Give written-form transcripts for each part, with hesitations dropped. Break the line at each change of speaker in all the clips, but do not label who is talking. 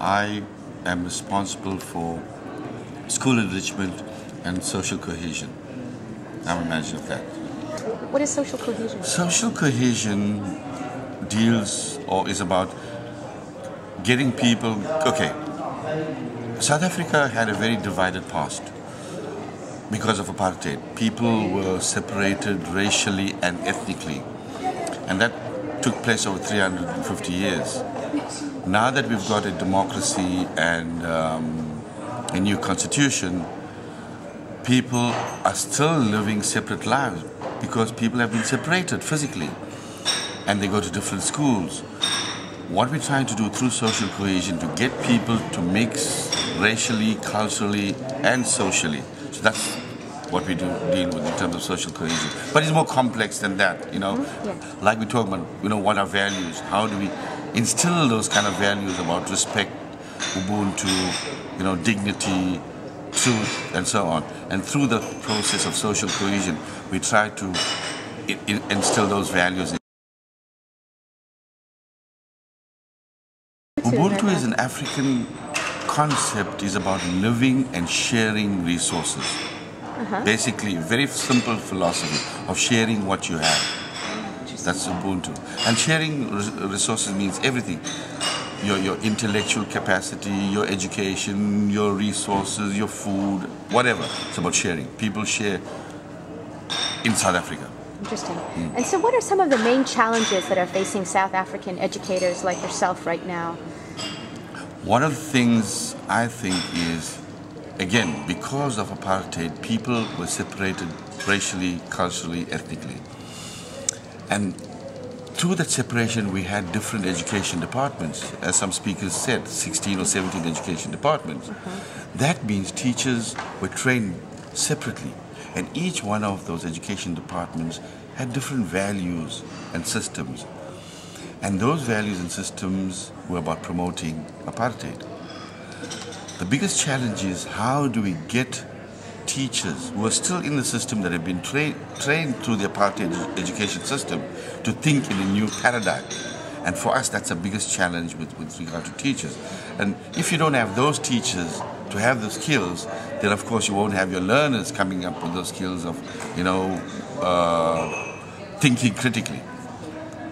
I am responsible for school enrichment and social cohesion. I'm a manager of that.
What is social cohesion?
Social cohesion deals or is about getting people. Okay, South Africa had a very divided past because of apartheid. People were separated racially and ethnically, and that took place over 350 years. Now that we've got a democracy and a new constitution, people are still living separate lives because people have been separated physically and they go to different schools. What we're trying to do through social cohesion to get people to mix racially, culturally and socially. So that's what we deal with in terms of social cohesion. But it's more complex than that, you know.
Yeah.
Like we talk about, what are values? How do we instill those kind of values about respect, Ubuntu, dignity, truth, and so on. And through the process of social cohesion, we try to instill those values. Ubuntu is an African concept, is about living and sharing resources. Basically, very simple philosophy of sharing what you have. That's Ubuntu. And sharing resources means everything. Your intellectual capacity, your education, your resources, your food, whatever. It's about sharing. People share in South Africa.
Interesting. And so what are some of the main challenges that are facing South African educators like yourself right now?
One of the things I think is, again, because of apartheid, people were separated racially, culturally, ethnically. And through that separation, we had different education departments. As some speakers said, 16 or 17 education departments. That means teachers were trained separately. And each one of those education departments had different values and systems. And those values and systems were about promoting apartheid. The biggest challenge is how do we get teachers who are still in the system that have been trained through the apartheid education system to think in a new paradigm. And for us, that's the biggest challenge with regard to teachers. And if you don't have those teachers to have the skills, then of course you won't have your learners coming up with those skills of, thinking critically.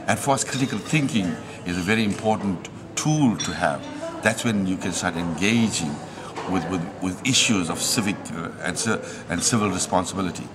And for us, critical thinking is a very important tool to have. That's when you can start engaging with issues of civic and civil responsibility.